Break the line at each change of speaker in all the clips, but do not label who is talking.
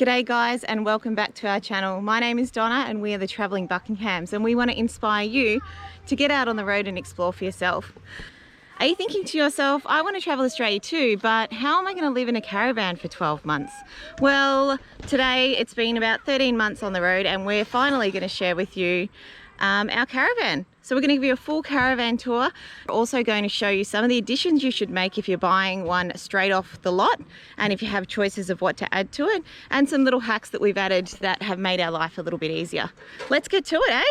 G'day guys, and welcome back to our channel. My name is Donna and we are the Travelling Buckinghams, and we want to inspire you to get out on the road and explore for yourself. Are you thinking to yourself, I want to travel Australia too, but how am I going to live in a caravan for 12 months? Well, today it's been about 13 months on the road and we're finally going to share with you our caravan. So we're going to give you a full caravan tour. We're also going to show you some of the additions you should make if you're buying one straight off the lot, and if you have choices of what to add to it, and some little hacks that we've added that have made our life a little bit easier. Let's get to it, eh?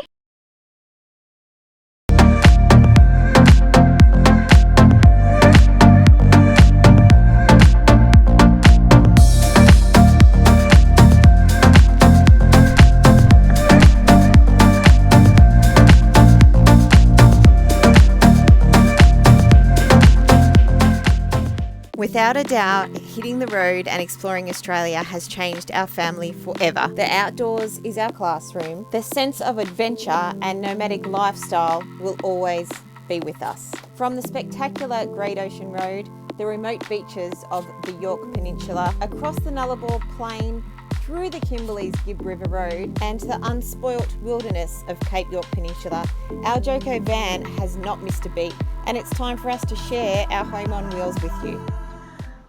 Without a doubt, hitting the road and exploring Australia has changed our family forever. The outdoors is our classroom. The sense of adventure and nomadic lifestyle will always be with us. From the spectacular Great Ocean Road, the remote beaches of the Yorke Peninsula, across the Nullarbor Plain, through the Kimberley's Gibb River Road, and to the unspoilt wilderness of Cape York Peninsula, our Jayco van has not missed a beat, and it's time for us to share our home on wheels with you.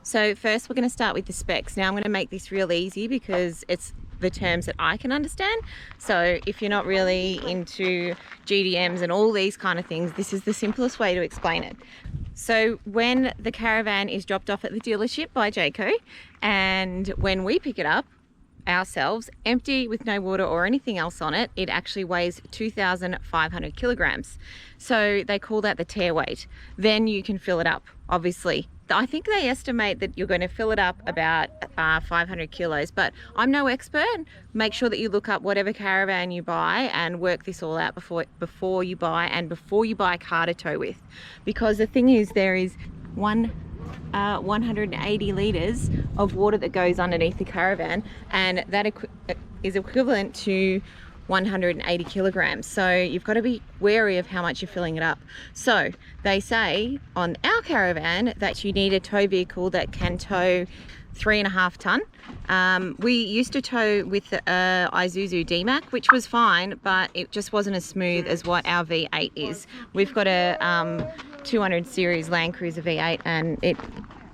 So first we're going to start with the specs. Now I'm going to make this real easy because it's the terms that I can understand. So if you're not really into GDMs and all these kind of things, this is the simplest way to explain it. So when the caravan is dropped off at the dealership by Jayco, and when we pick it up ourselves, empty with no water or anything else on it, it actually weighs 2,500 kilograms. So they call that the tear weight. Then you can fill it up, obviously. I think they estimate that you're going to fill it up about 500 kilos, but I'm no expert. Make sure that you look up whatever caravan you buy and work this all out before you buy, and before you buy a car to tow with. Because the thing is, there is 180 litres of water that goes underneath the caravan, and that is equivalent to 180 kilograms. So you've got to be wary of how much you're filling it up. So they say on our caravan that you need a tow vehicle that can tow 3.5 ton. We used to tow with the Isuzu D-Mac, which was fine, but it just wasn't as smooth as what our V8 is. We've got a 200 series Land Cruiser V8 and it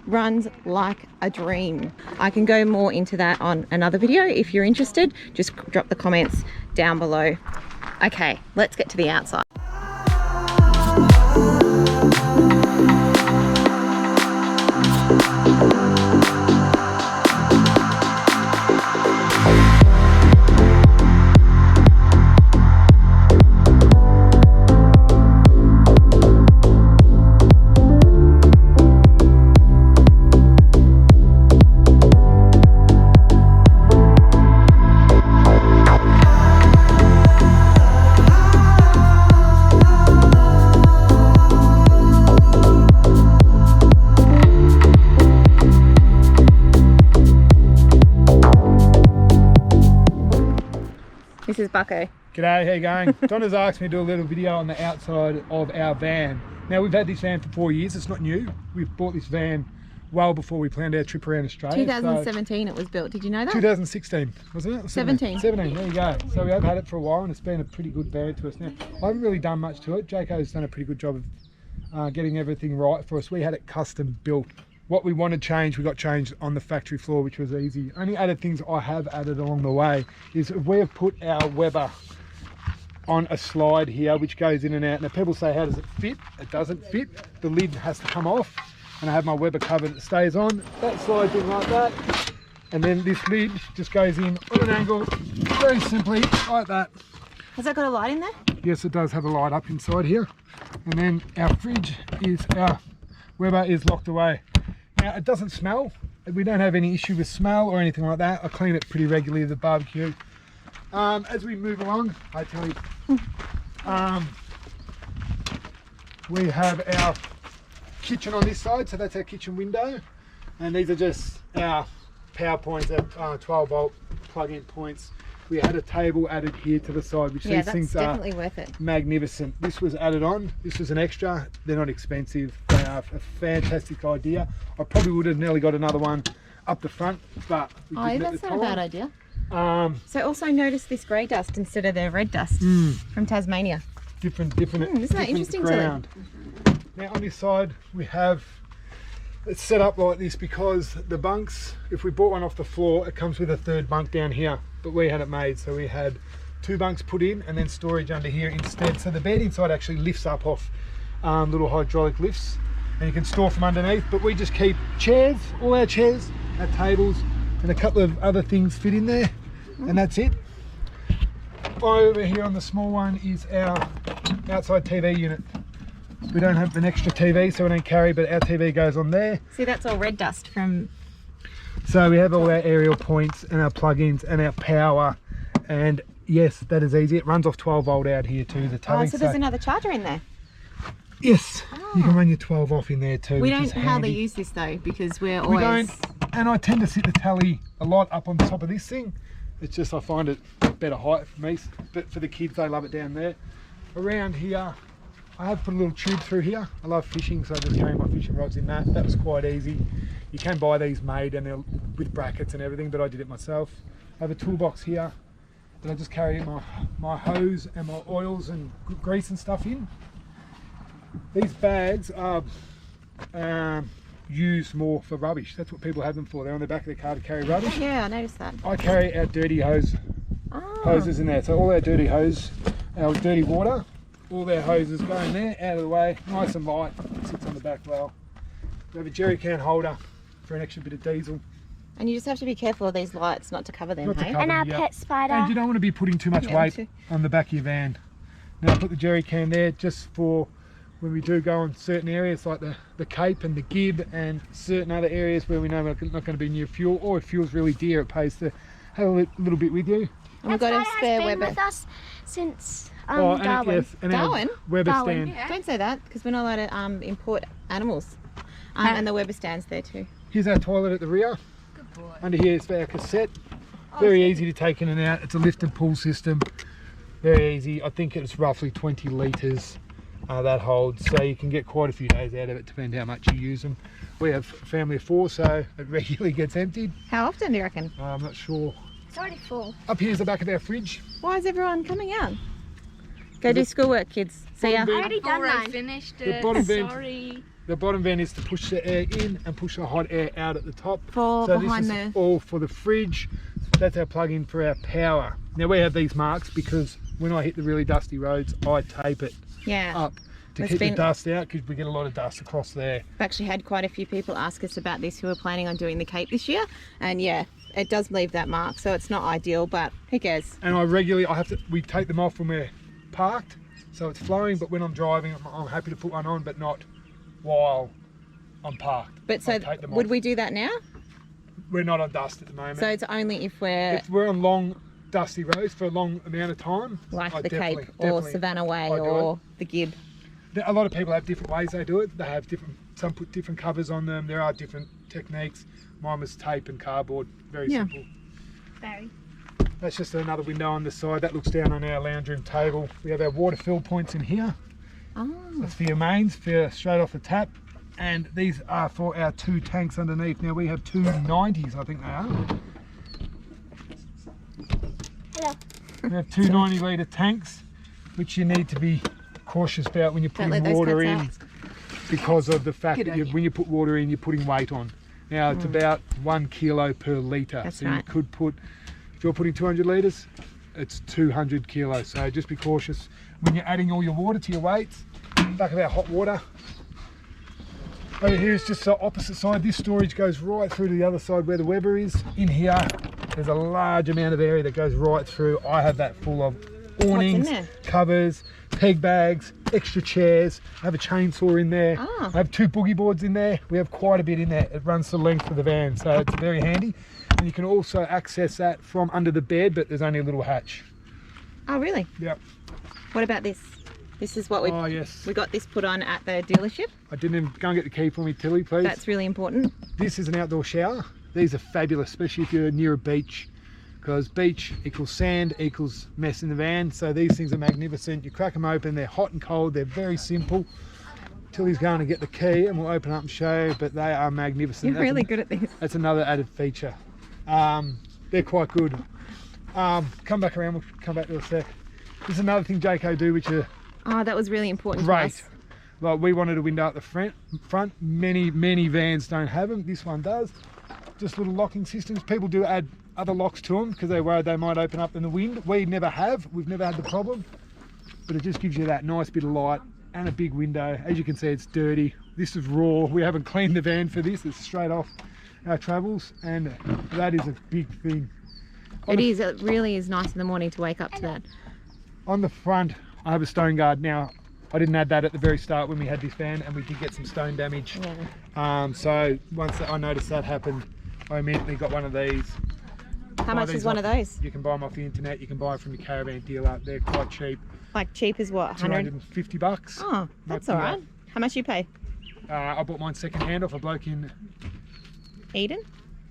runs like a dream. I can go more into that on another video. If you're interested, just drop the comments down below. Okay, let's get to the outside. This is Bucko.
G'day, how you going? Donna's asked me to do a little video on the outside of our van. Now, we've had this van for 4 years, it's not new. We've bought this van well before we planned our trip around Australia.
2017 it was built, did you know that?
2016, wasn't it?
17.
17, there you go. So we have had it for a while and it's been a pretty good van to us. Now, I haven't really done much to it. Jayco's done a pretty good job of getting everything right for us. We had it custom built. What we wanted changed, we got changed on the factory floor, which was easy. Only added things I have added along the way is we have put our Weber on a slide here, which goes in and out. Now people say, how does it fit? It doesn't fit. The lid has to come off, and I have my Weber cover that stays on. That slides in like that, and then this lid just goes in on an angle, very simply, like that.
Has that got a light in there?
Yes, it does have a light up inside here. And then our fridge is, our Weber is locked away. Now, it doesn't smell. We don't have any issue with smell or anything like that. I clean it pretty regularly, the barbecue. As we move along, I tell you, we have our kitchen on this side, so that's our kitchen window. And these are just our power points, our 12 volt plug-in points. We had a table added here to the side, which these things are
definitely worth it.
Magnificent. This was added on. This was an extra. They're not expensive. They are a fantastic idea. I probably would have nearly got another one up the front, but we didn't at
that's
the
not a bad
time.
idea. So also notice this grey dust instead of the red dust from Tasmania.
Different
isn't that interesting, Tilly?
ground. Now on this side we have it's set up like this because the bunks, if we bought one off the floor, it comes with a third bunk down here, but we had it made, so we had 2 bunks put in and then storage under here instead. So the bed inside actually lifts up off little hydraulic lifts, and you can store from underneath. But we just keep chairs, all our chairs, our tables, and a couple of other things fit in there, and that's it. Over here on the small one is our outside TV unit. We don't have an extra TV, so we don't carry, but our TV goes on there.
See, that's all red dust from...
So we have all our aerial points and our plugins and our power, and yes, that is easy. It runs off 12 volt out here too, the tubby.
so there's another charger in there.
Yes, you can run your 12 off in there too.
We
which
don't
is
hardly
handy.
use this though, because we're
We
always...
don't, and I tend to sit the tally a lot up on top of this thing. It's just, I find it better height for me, but for the kids, they love it down there. Around here, I have put a little tube through here. I love fishing, so I just carry my fishing rods in that. That was quite easy. You can buy these made and they're with brackets and everything, but I did it myself. I have a toolbox here that I just carry my hose and my oils and grease and stuff in. These bags are used more for rubbish. That's what people have them for. They're on the back of the car to carry rubbish.
Yeah, I noticed that.
I carry our dirty hoses in there. So all our dirty hose, our dirty water, all their hoses go in there, out of the way, nice and light. It sits on the back well. We have a jerry can holder for an extra bit of diesel.
And you just have to be careful of these lights not to cover them,
Not to
hey?
cover
And our
them,
pet spider.
And you don't want to be putting too much
Yeah,
weight
too.
on the back of your van. Now I put the jerry can there just for when we do go on certain areas like the Cape and the Gib and certain other areas where we know we're not going to be near fuel, or if fuel's really dear, it pays to have a little bit with you.
And we've got a spare
has been
Weber.
with us since
And
Darwin.
yes, and our
Darwin?
Weber
Darwin,
stand.
Don't say that, because we're not allowed to import animals. And the Weber stand's there too.
Here's our toilet at the rear.
Good boy.
Under here is our cassette. Very easy to take in and out. It's a lift and pull system. Very easy. I think it's roughly 20 litres that holds, so you can get quite a few days out of it, depending how much you use them. We have a family of 4, so it regularly gets emptied.
How often do you reckon?
I'm not sure.
It's already full.
Up here's the back of our fridge.
Why is everyone coming out? Go do schoolwork, kids. See ya.
I already done
Already
mine.
finished
The
it.
bottom vent.
Sorry.
The bottom vent is to push the air in and push the hot air out at the top.
For
So
behind
this is
the...
all for the fridge. That's our plug-in for our power. Now we have these marks because when I hit the really dusty roads, I tape it
Yeah.
up to
There's
keep
been-
the dust out, because we get a lot of dust across there.
We've actually had quite a few people ask us about this who are planning on doing the Cape this year. And yeah, it does leave that mark, so it's not ideal, but who cares?
And we take them off when we're parked, so it's flowing, but when I'm driving, I'm happy to put one on, but not while I'm parked.
But so
I take them
would
off.
we do that now?
We're not on dust at the moment.
So it's only if we're
if we're on long, dusty roads for a long amount of time,
like
I
the Cape
definitely-
or
definitely
Savannah Way
I do
or the Gib.
A lot of people have different ways they do it. They have some put different covers on them. There are different techniques. Mine was tape and cardboard, very
Yeah.
simple.
Very.
That's just another window on the side. That looks down on our lounge room table. We have our water fill points in here.
Oh,
That's for your mains, for straight off the tap. And these are for our 2 tanks underneath. Now we have 2 90s, I think they are.
Hello.
We have 2 90-litre tanks, which you need to be cautious about when you're
Don't
putting
let those
water
cats
in,
out.
because of the fact
Good
that
on you.
when you put water in, you're putting weight on. Now it's about 1 kilo per litre.
That's
So you
right.
could put, if you're putting 200 litres, it's 200 kilos. So just be cautious when you're adding all your water to your weights. Back of our hot water. Over here is just the opposite side. This storage goes right through to the other side where the Weber is. In here, there's a large amount of area that goes right through. I have that full of awnings,
there?
covers, peg bags, extra chairs. I have a chainsaw in there.
Ah.
I have 2 boogie boards in there. We have quite a bit in there. It runs the length of the van, so it's very handy. And you can also access that from under the bed, but there's only a little hatch.
Oh, really?
Yep.
What about this? This is what
Oh yes.
we got this put on at the dealership.
I didn't even go and get the key for me, Tilly, please.
That's really important.
This is an outdoor shower. These are fabulous, especially if you're near a beach, because beach equals sand equals mess in the van. So these things are magnificent. You crack them open, they're hot and cold, they're very simple. Tilly's going to get the key and we'll open up and show you, but they are magnificent.
You're really good at this.
That's another added feature. They're quite good. Come back around, we'll come back to a sec. This is another thing Jayco do, which are
Oh, that was really important to
great.
us.
Like we wanted a window at the front. Many vans don't have them. This one does. Just little locking systems. People do add other locks to them because they're worried they might open up in the wind. We never have. We've never had the problem. But it just gives you that nice bit of light and a big window. As you can see, it's dirty. This is raw. We haven't cleaned the van for this. It's straight off our travels, and that is a big thing.
It is. It really is nice in the morning to wake up to that.
On the front, I have a stone guard. Now, I didn't add that at the very start when we had this van, and we did get some stone damage.
Yeah.
So once I noticed that happened, I immediately got one of these.
How much is one of those?
You can buy them off the internet. You can buy them from your caravan dealer. They're quite cheap.
Like cheap as what? 100?
$250.
Oh, that's all right. How much you pay?
I bought mine second hand off a bloke in
Eden?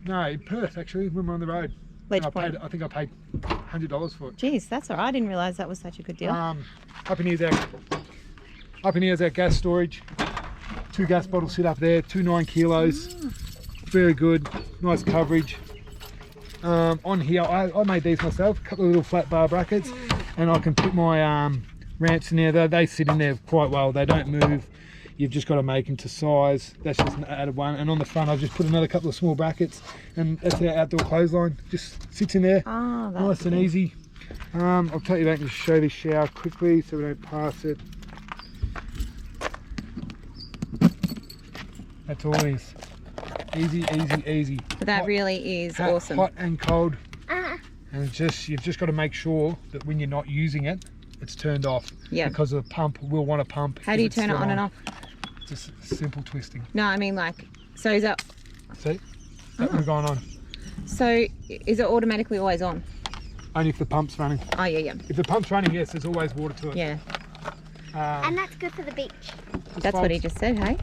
No, in Perth actually, when we were on the road.
Ledge
I
Point.
think I paid $100 for it.
Jeez, that's all right. I didn't realise that was such a good deal.
Up in here's our gas storage. 2 gas bottles sit up there, 2 9 kilos. Very good, nice coverage. On here, I made these myself, a couple of little flat bar brackets, and I can put my ramps in there. They sit in there quite well, they don't move. You've just got to make them to size. That's just an added one. And on the front, I've just put another couple of small brackets, and that's our outdoor clothesline. Just sits in there, nice and easy. I'll take you back and show this shower quickly so we don't pass it. That's all it is. Easy, easy, easy.
But that really is awesome.
Hot and cold. And it's just, you've just got to make sure that when you're not using it, it's turned off.
Yeah.
Because the pump will want to pump.
How do you turn it on and off?
Just simple twisting.
No, I mean like, so is that...
See? That one's gone on.
So is it automatically always on?
Only if the pump's running.
Oh, yeah.
If the pump's running, yes, there's always water to it.
Yeah.
And that's good for the beach.
That's what he just said, hey?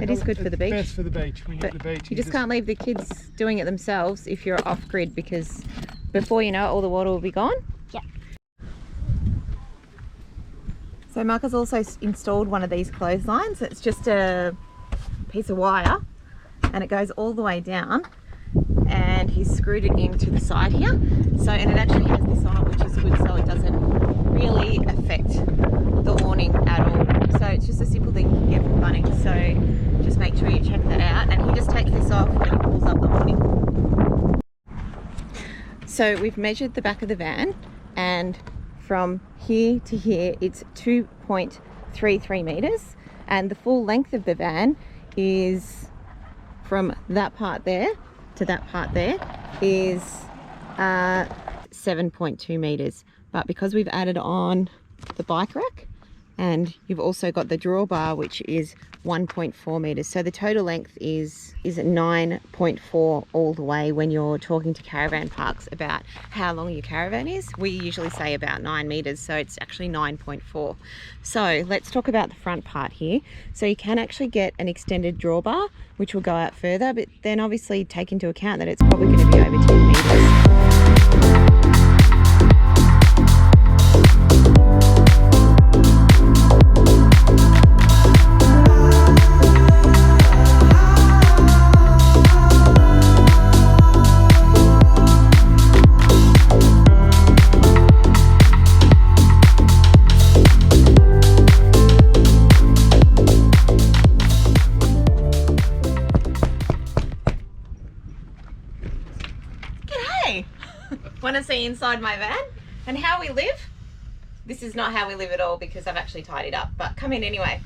It is good for the beach.
It's best for the beach. When you get to the beach.
You just can't leave the kids doing it themselves if you're off grid, because before you know it, all the water will be gone.
Yeah.
So Mark has also installed one of these clotheslines. It's just a piece of wire and it goes all the way down, and he's screwed it into the side here. So, and it actually has this on it, which is good, so it doesn't really affect the awning at all. So it's just a simple thing you can get from Bunnings. So just make sure you check that out. And he just takes this off and he pulls up the awning. So we've measured the back of the van, and from here to here it's 2.33 meters, and the full length of the van is from that part there to that part there is 7.2 meters. But because we've added on the bike rack, and you've also got the drawbar, which is 1.4 meters, so the total length is 9.4 all the way. When you're talking to caravan parks about how long your caravan is, we usually say about 9 meters, so it's actually 9.4. So let's talk about the front part here. So you can actually get an extended drawbar, which will go out further, but then obviously take into account that it's probably going to be over 10 meters. Want to see inside my van and how we live? This is not how we live at all, because I've actually tidied up, but come in anyway.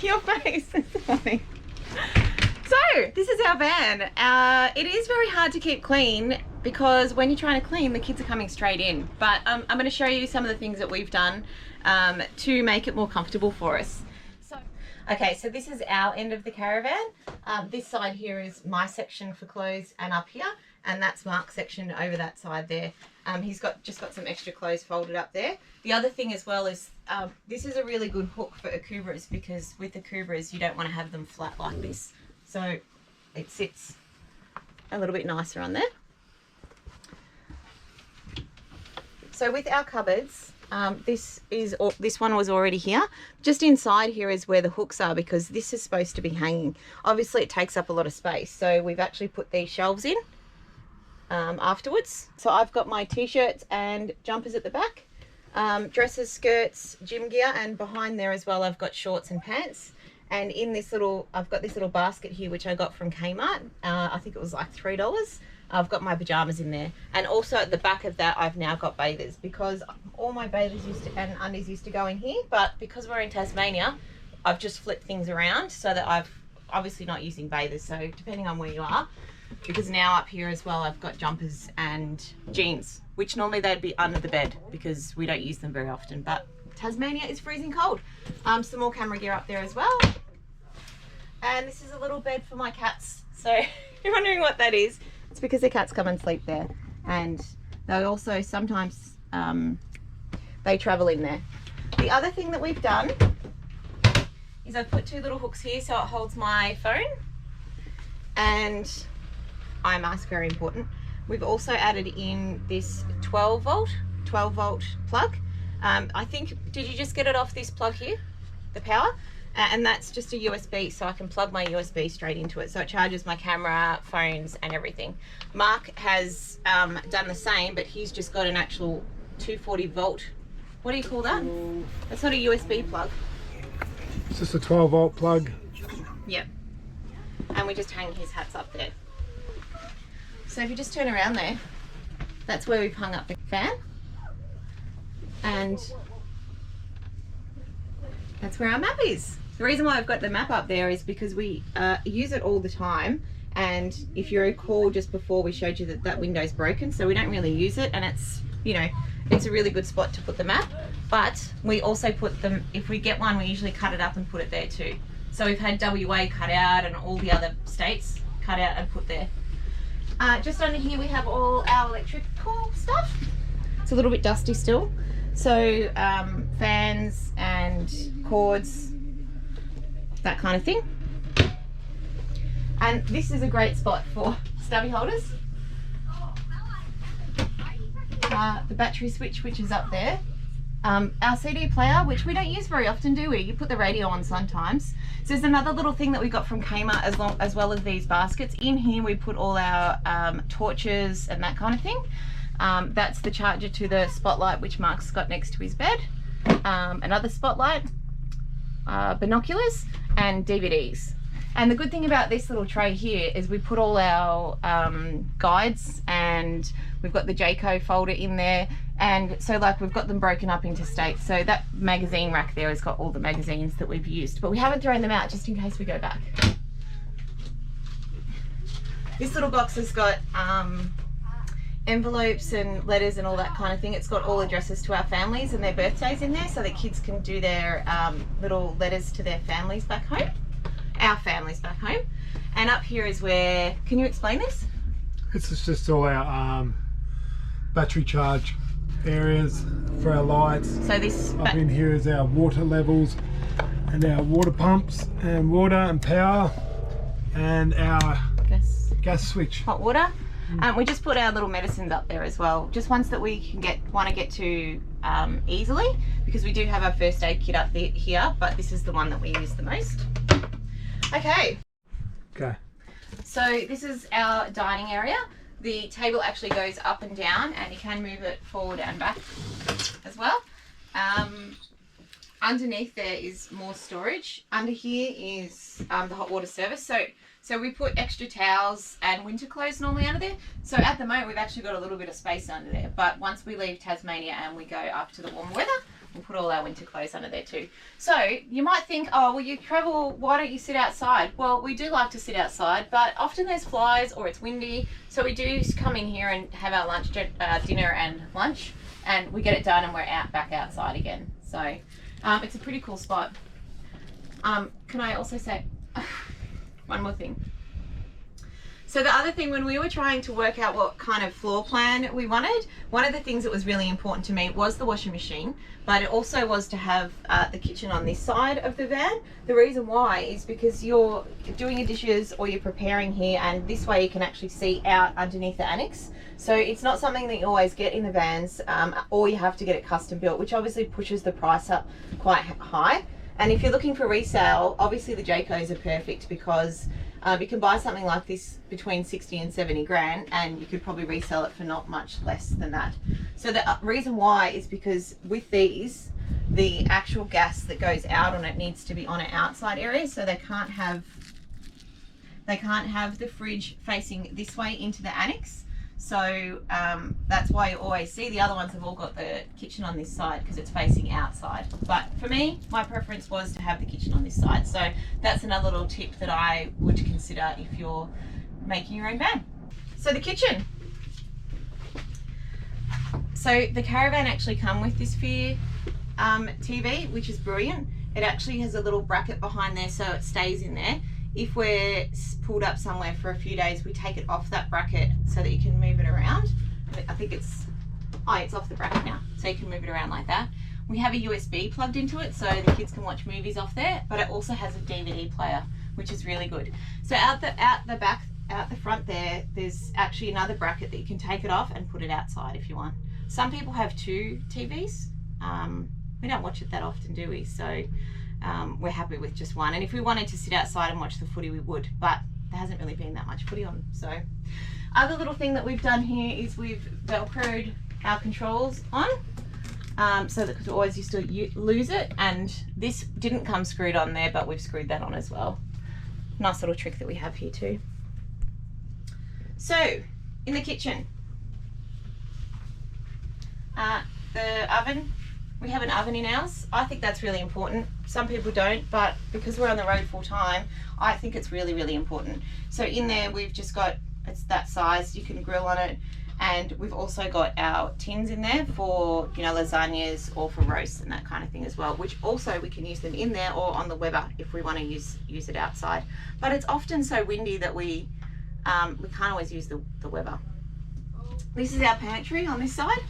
Your face is funny. So this is our van. It is very hard to keep clean because when you're trying to clean, the kids are coming straight in, but I'm going to show you some of the things that we've done to make it more comfortable for us. Okay, so this is our end of the caravan. This side here is my section for clothes, and up here, and that's Mark's section over that side there. He's just got some extra clothes folded up there. The other thing as well is this is a really good hook for akubras, because with akubras you don't want to have them flat like this. So it sits a little bit nicer on there. So with our cupboards, This one was already here. Just inside here is where the hooks are, because this is supposed to be hanging. Obviously it takes up a lot of space, so we've actually put these shelves in afterwards. So I've got my t-shirts and jumpers at the back, dresses, skirts, gym gear, and behind there as well I've got shorts and pants. And in this I've got this little basket here which I got from Kmart. I think it was like $3. I've got my pajamas in there, and also at the back of that I've now got bathers, because all my bathers and undies used to go in here, but because we're in Tasmania I've just flipped things around so that I've obviously not using bathers, so depending on where you are, because now up here as well I've got jumpers and jeans, which normally they'd be under the bed because we don't use them very often, but Tasmania is freezing cold. Some more camera gear up there as well, and this is a little bed for my cats. So if you're wondering what that is, it's because the cats come and sleep there, and they also sometimes they travel in there. The other thing that we've done is I've put 2 little hooks here so it holds my phone and eye mask, very important. We've also added in this 12 volt plug. I think, did you just get it off this plug here, the power? And that's just a USB, so I can plug my USB straight into it, so it charges my camera, phones and everything. Mark has done the same, but he's just got an actual 240 volt, what do you call that? That's not a USB plug.
It's just a 12 volt plug.
Yep. And we just hang his hats up there. So if you just turn around there, that's where we've hung up the fan, and that's where our map is. The reason why I've got the map up there is because we use it all the time, and if you recall just before we showed you that window's broken, so we don't really use it, and it's, you know, it's a really good spot to put the map. But we also put them, if we get one, we usually cut it up and put it there too. So we've had WA cut out and all the other states cut out and put there. Just under here we have all our electrical stuff. It's a little bit dusty still. So fans and cords, that kind of thing. And this is a great spot for stubby holders. The battery switch, which is up there. Our CD player, which we don't use very often, do we? You put the radio on sometimes. So there's another little thing that we got from Kmart, as well as these baskets. In here we put all our torches and that kind of thing. That's the charger to the spotlight which Mark's got next to his bed. Another spotlight, binoculars and DVDs. And the good thing about this little tray here is we put all our guides, and we've got the Jayco folder in there, and so like we've got them broken up into states. So that magazine rack there has got all the magazines that we've used, but we haven't thrown them out just in case we go back. This little box has got envelopes and letters and all that kind of thing. It's got all addresses to our families and their birthdays in there, so that kids can do their little letters to their families back home, our families back home. And up here is where, can you explain this?
It's just all our battery charge areas for our lights.
So this
up in here is our water levels and our water pumps and water and power and our gas switch.
Hot water. We just put our little medicines up there as well, just ones that we can want to get to easily, because we do have our first aid kit up here, but this is the one that we use the most. Okay. So this is our dining area. The table actually goes up and down, and you can move it forward and back as well. Underneath there is more storage. Under here is the hot water service. So we put extra towels and winter clothes normally under there. So at the moment we've actually got a little bit of space under there, but once we leave Tasmania and we go up to the warmer weather, we'll put all our winter clothes under there too. So you might think, oh, well, you travel, why don't you sit outside? Well, we do like to sit outside, but often there's flies or it's windy, so we do come in here and have our lunch, dinner and lunch, and we get it done and we're back outside again. So it's a pretty cool spot. Can I also say one more thing? So the other thing, when we were trying to work out what kind of floor plan we wanted, one of the things that was really important to me was the washing machine, but it also was to have the kitchen on this side of the van. The reason why is because you're doing your dishes or you're preparing here, and this way you can actually see out underneath the annex. So it's not something that you always get in the vans, or you have to get it custom built, which obviously pushes the price up quite high. And if you're looking for resale, obviously the Jaycos are perfect, because you can buy something like this between 60 and 70 grand, and you could probably resell it for not much less than that. So the reason why is because with these, the actual gas that goes out on it needs to be on an outside area, so they can't have the fridge facing this way into the annex. So that's why you always see the other ones have all got the kitchen on this side, because it's facing outside. But for me, my preference was to have the kitchen on this side. So that's another little tip that I would consider if you're making your own van. So the kitchen. So the Caravan actually come with this Fear TV, which is brilliant. It actually has a little bracket behind there, so it stays in there. If we're pulled up somewhere for a few days, we take it off that bracket so that you can move it around. I think it's off the bracket now, so you can move it around like that. We have a USB plugged into it, so the kids can watch movies off there, but it also has a DVD player, which is really good. So out the front there, there's actually another bracket that you can take it off and put it outside if you want. Some people have 2 TVs. We don't watch it that often, do we? So we're happy with just one, and if we wanted to sit outside and watch the footy, we would, but there hasn't really been that much footy on. So other little thing that we've done here is we've velcroed our controls on, so that, because we always used to lose it, and this didn't come screwed on there, but we've screwed that on as well. Nice little trick that we have here too. So in the kitchen, the oven, we have an oven in ours. I think that's really important. Some people don't, but because we're on the road full time, I think it's really, really important. So in there, we've just got, it's that size, you can grill on it. And we've also got our tins in there for, you know, lasagnas or for roasts and that kind of thing as well, which also we can use them in there or on the Weber if we want to use it outside. But it's often so windy that we can't always use the Weber. This is our pantry on this side.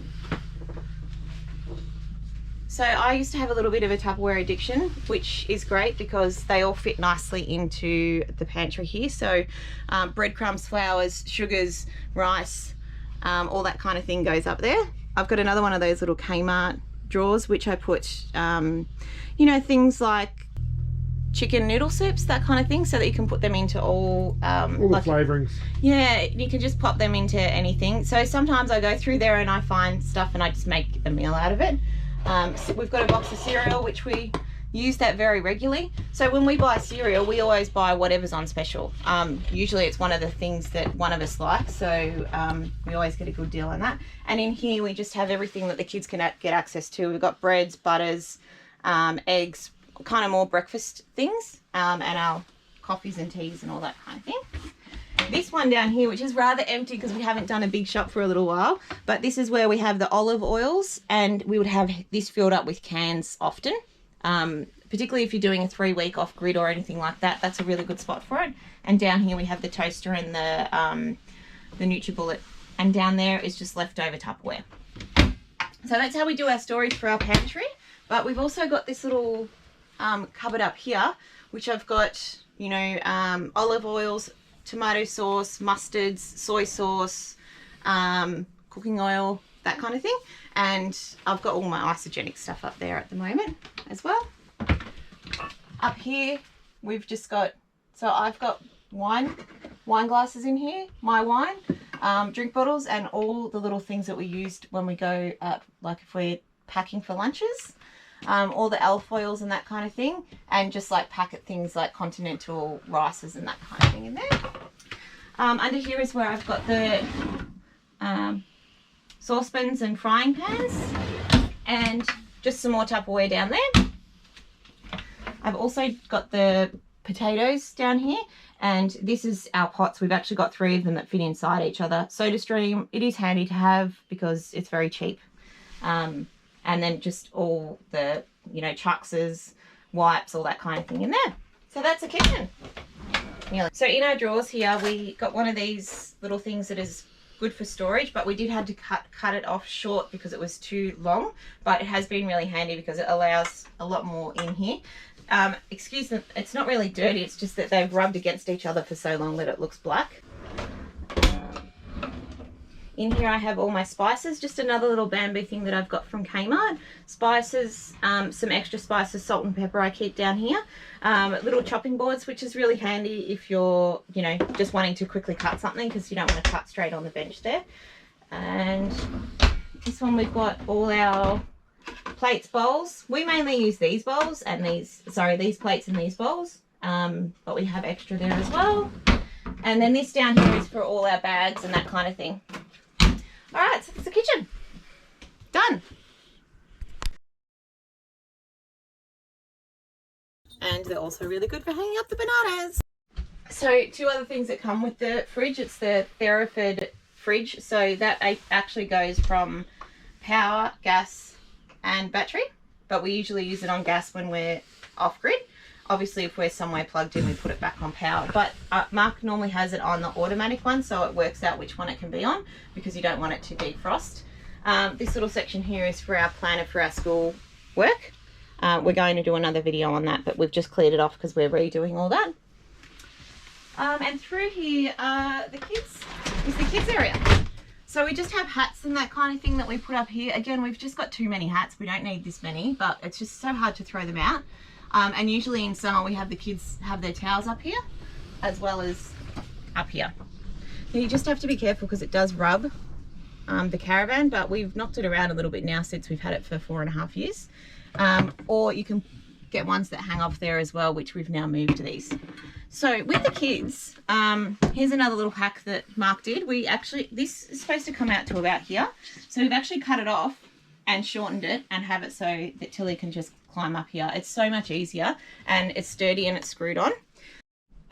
So I used to have a little bit of a Tupperware addiction, which is great because they all fit nicely into the pantry here. So breadcrumbs, flours, sugars, rice, all that kind of thing goes up there. I've got another one of those little Kmart drawers, which I put, you know, things like chicken noodle soups, that kind of thing, so that you can put them into all
the flavourings. Yeah,
you can just pop them into anything. So sometimes I go through there and I find stuff and I just make a meal out of it. So we've got a box of cereal, which we use that very regularly. So when we buy cereal, we always buy whatever's on special. Usually it's one of the things that one of us likes, so we always get a good deal on that. And in here we just have everything that the kids can get access to. We've got breads, butters, eggs, kind of more breakfast things, and our coffees and teas and all that kind of thing. This one down here, which is rather empty because we haven't done a big shop for a little while, but this is where we have the olive oils, and we would have this filled up with cans often. Particularly if you're doing a 3-week off grid or anything like that, that's a really good spot for it. And down here we have the toaster and the NutriBullet, and down there is just leftover Tupperware. So that's how we do our storage for our pantry. But we've also got this little cupboard up here, which I've got, you know, olive oils, tomato sauce, mustards, soy sauce, cooking oil, that kind of thing. And I've got all my isogenic stuff up there at the moment as well. Up here, we've just got, so I've got wine glasses in here, my wine, drink bottles, and all the little things that we used when we go, like if we're packing for lunches, all the alfoils and that kind of thing, and just like packet things like continental rices and that kind of thing in there. Under here is where I've got the saucepans and frying pans, and just some more Tupperware down there. I've also got the potatoes down here, and this is our pots. We've actually got 3 of them that fit inside each other. SodaStream, it is handy to have because it's very cheap. And then just all the, you know, chuckses, wipes, all that kind of thing in there. So that's the kitchen. nearly. So in our drawers here, we got one of these little things that is good for storage, but we did have to cut it off short because it was too long, but it has been really handy because it allows a lot more in here. Excuse me, it's not really dirty, it's just that they've rubbed against each other for so long that it looks black. In here I have all my spices, just another little bamboo thing that I've got from Kmart. Spices, some extra spices, salt and pepper I keep down here. Little chopping boards, which is really handy if you're, you know, just wanting to quickly cut something because you don't want to cut straight on the bench there. And this one we've got all our plates, bowls. We mainly use these bowls and these plates and these bowls, but we have extra there as well. And then this down here is for all our bags and that kind of thing. All right, so that's the kitchen. Done. And they're also really good for hanging up the bananas. So 2 other things that come with the fridge. It's the Theraford fridge. So that actually goes from power, gas and battery. But we usually use it on gas when we're off grid. Obviously, if we're somewhere plugged in, we put it back on power. But Mark normally has it on the automatic one, so it works out which one it can be on because you don't want it to defrost. This little section here is for our planner for our school work. We're going to do another video on that, but we've just cleared it off because we're redoing all that. And through here, the kids area. So we just have hats and that kind of thing that we put up here. Again, we've just got too many hats. We don't need this many, but it's just so hard to throw them out. And usually in summer we have the kids have their towels up here as well as up here. Now you just have to be careful because it does rub the Caravan, but we've knocked it around a little bit now since we've had it for 4.5 years. Or you can get ones that hang off there as well, which we've now moved to these. So with the kids, here's another little hack that Mark did. This is supposed to come out to about here. So we've actually cut it off and shortened it and have it so that Tilly can just climb up here. It's so much easier and it's sturdy and it's screwed on.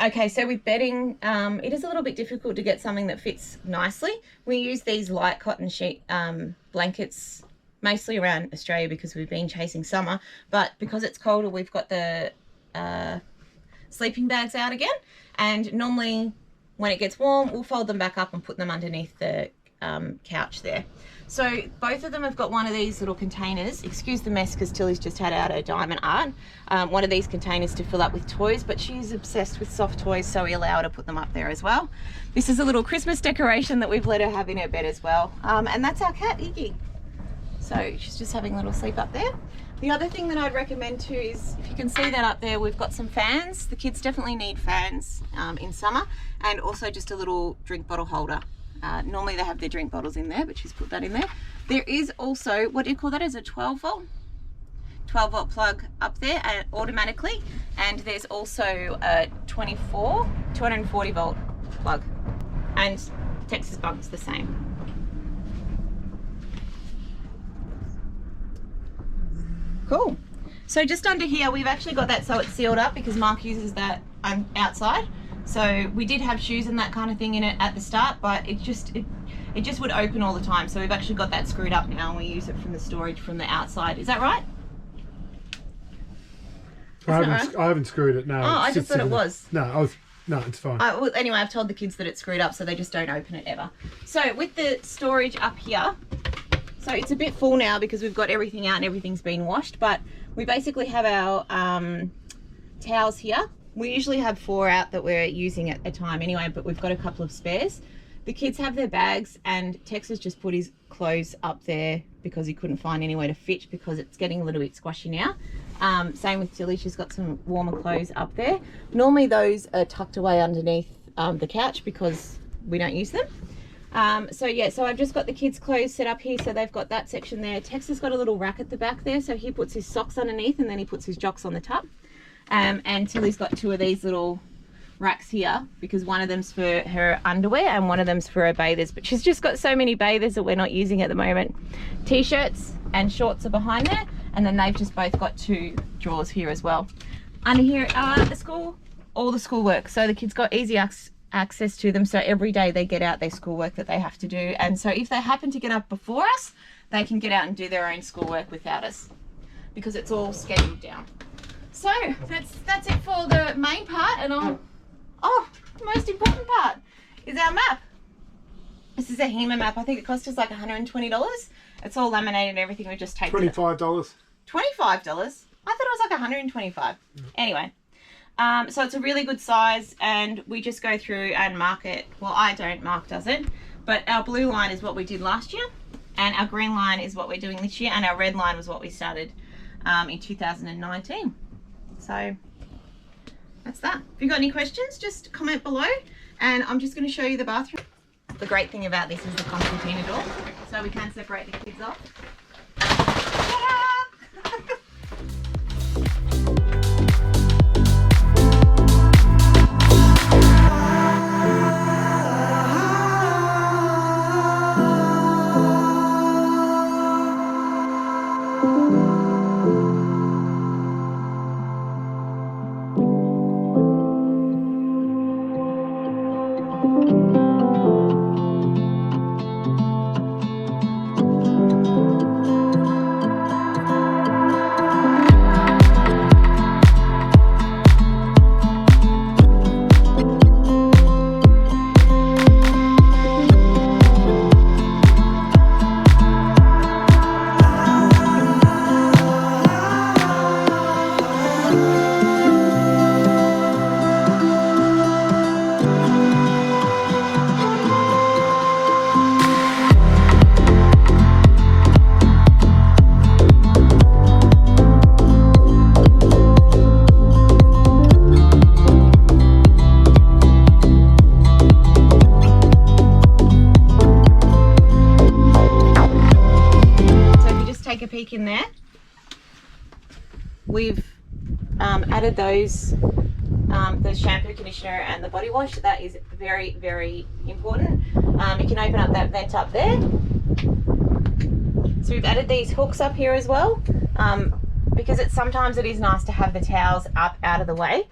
Okay, so with bedding, it is a little bit difficult to get something that fits nicely. We use these light cotton sheet blankets mostly around Australia because we've been chasing summer, but because it's colder we've got the sleeping bags out again, and normally when it gets warm we'll fold them back up and put them underneath the couch there. So both of them have got one of these little containers. Excuse the mess because Tilly's just had out her diamond art. One of these containers to fill up with toys, but she's obsessed with soft toys, so we allow her to put them up there as well. This is a little Christmas decoration that we've let her have in her bed as well. And that's our cat, Iggy. So she's just having a little sleep up there. The other thing that I'd recommend too is, if you can see that up there, we've got some fans. The kids definitely need fans in summer, and also just a little drink bottle holder. Normally they have their drink bottles in there, but she's put that in there. There is also, what do you call that, is a 12 volt plug up there automatically, and there's also a 240 volt plug, and Texas Bunk's the same. Cool. So just under here we've actually got that so it's sealed up because Mark uses that outside. So we did have shoes and that kind of thing in it at the start, but it just would open all the time. So we've actually got that screwed up now and we use it from the storage from the outside. Is that right?
I haven't screwed it, no.
Oh, I just thought it was.
No, it's fine.
Well, anyway, I've told the kids that it's screwed up so they just don't open it ever. So with the storage up here, so it's a bit full now because we've got everything out and everything's been washed, but we basically have our towels here. We usually have 4 out that we're using at a time anyway, but we've got a couple of spares. The kids have their bags, and Tex has just put his clothes up there because he couldn't find anywhere to fit because it's getting a little bit squashy now. Same with Tilly, she's got some warmer clothes up there. Normally those are tucked away underneath the couch because we don't use them. So I've just got the kids' clothes set up here, so they've got that section there. Tex has got a little rack at the back there, so he puts his socks underneath and then he puts his jocks on the top. And Tilly's got 2 of these little racks here because one of them's for her underwear and one of them's for her bathers, but she's just got so many bathers that we're not using at the moment. T-shirts and shorts are behind there, and then they've just both got 2 drawers here as well. Under here are all the schoolwork, so the kids got easy access to them, so every day they get out their schoolwork that they have to do, and so if they happen to get up before us, they can get out and do their own schoolwork without us because it's all scheduled down. So that's it for the main part, and I'll Oh, the most important part is our map. This is a HEMA map. I think it cost us like $120. It's all laminated and everything. We just taped it.
$25.
$25? I thought it was like $125. Anyway, so it's a really good size, and we just go through and mark it. Well, I don't, Mark does it, but our blue line is what we did last year, and our green line is what we're doing this year, and our red line was what we started in 2019. So that's that. If you've got any questions, just comment below, and I'm just going to show you the bathroom. The great thing about this is the concertina door, so we can separate the kids off. Take a peek in there. We've added those the shampoo, conditioner and the body wash. That is very, very important. You can open up that vent up there. So we've added these hooks up here as well, because sometimes it is nice to have the towels up out of the way.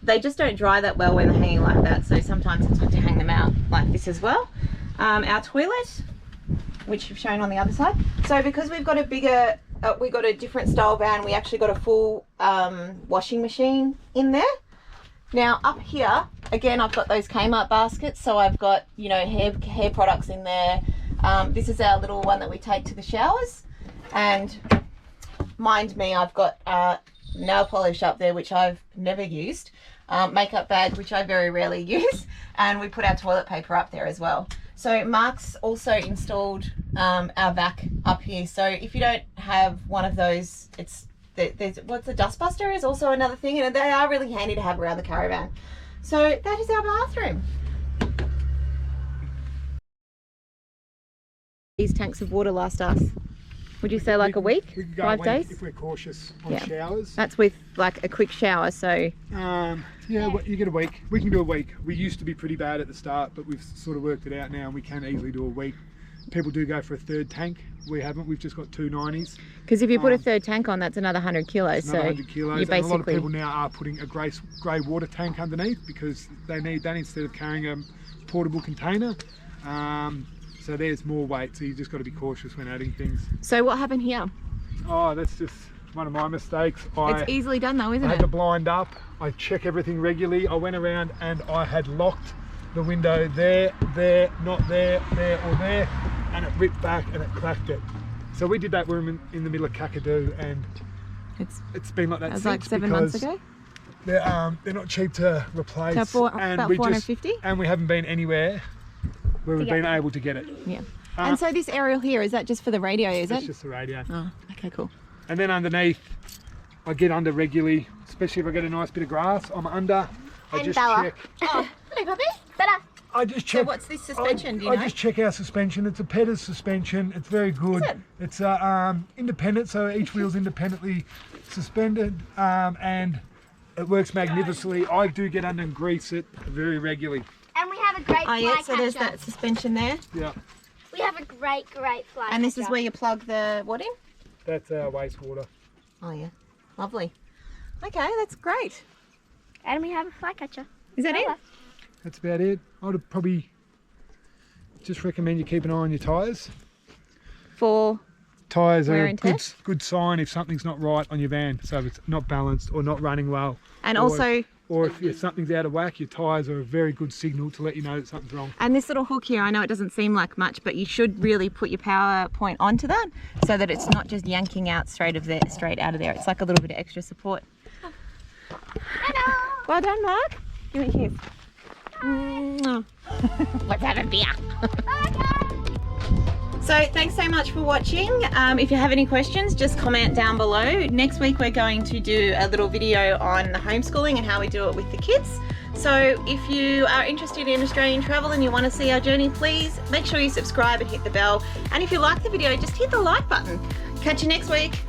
They just don't dry that well when they're hanging like that, so sometimes it's good to hang them out like this as well. Our toilet, which I've shown on the other side. So because we've got a bigger, we got a different style van, we actually got a full washing machine in there. Now up here, again, I've got those Kmart baskets, so I've got, you know, hair products in there. This is our little one that we take to the showers. And mind me, I've got nail polish up there, which I've never used. Makeup bag, which I very rarely use. And we put our toilet paper up there as well. So Mark's also installed our vac up here. So if you don't have one of those, there's what's a dustbuster is also another thing, and they are really handy to have around the caravan. So that is our bathroom. These tanks of water last us, would you say like a week?
We can go
5 days?
if we're cautious on showers.
That's with like a quick shower, so...
yeah, you get a week. We can do a week. We used to be pretty bad at the start, but we've sort of worked it out now, and we can easily do a week. People do go for a third tank. We haven't. We've just got 2 90s.
Because if you put a third tank on, that's another 100 kilos.
Another 100 kilos.
You basically...
And a lot of people now are putting a grey water tank underneath because they need that instead of carrying a portable container. So there's more weight, so you just got to be cautious when adding things.
So what happened here?
Oh, that's just one of my mistakes.
It's easily done though, isn't it?
I had the blind up. I check everything regularly. I went around and I had locked the window there, not there, or there, and it ripped back and it cracked it. So we did that room in the middle of Kakadu, and it's been like that since.
Like 7 months ago?
They're not cheap to replace.
About 450?
And we haven't been anywhere where we've been able to get it.
Yeah. And so this aerial here, is that just for the radio, is it?
It's just the radio.
Oh, okay, cool.
And then underneath, I get under regularly, especially if I get a nice bit of grass. I'm under. I just check.
Oh, hello, puppy. Bella.
I just check.
So what's this suspension, do you know?
I just check our suspension. It's a Peters suspension. It's very good.
Is it?
It's independent, so each wheel's independently suspended, and it works magnificently. I do get under and grease it very regularly.
And we have a great fly catcher.
So there's that suspension there.
Yeah.
We have a great fly
And this
catcher.
is where you plug the what in?
That's our wastewater.
Oh yeah, lovely. Okay, that's great.
And we have a fly catcher.
Is that it?
That's about it. I'd probably just recommend you keep an eye on your tyres.
For
Tyres are
wear
a
and tear?
good sign if something's not right on your van. So if it's not balanced or not running well.
And
or
also
or if something's out of whack, your tyres are a very good signal to let you know that something's wrong.
And this little hook here, I know it doesn't seem like much, but you should really put your power point onto that so that it's not just yanking out straight out of there. It's like a little bit of extra support.
Hello.
Well done, Mark. Give me a kiss. Let's have a beer. So thanks so much for watching. If you have any questions, just comment down below. Next week we're going to do a little video on homeschooling and how we do it with the kids. So if you are interested in Australian travel and you want to see our journey, please make sure you subscribe and hit the bell. And if you like the video, just hit the like button. Catch you next week.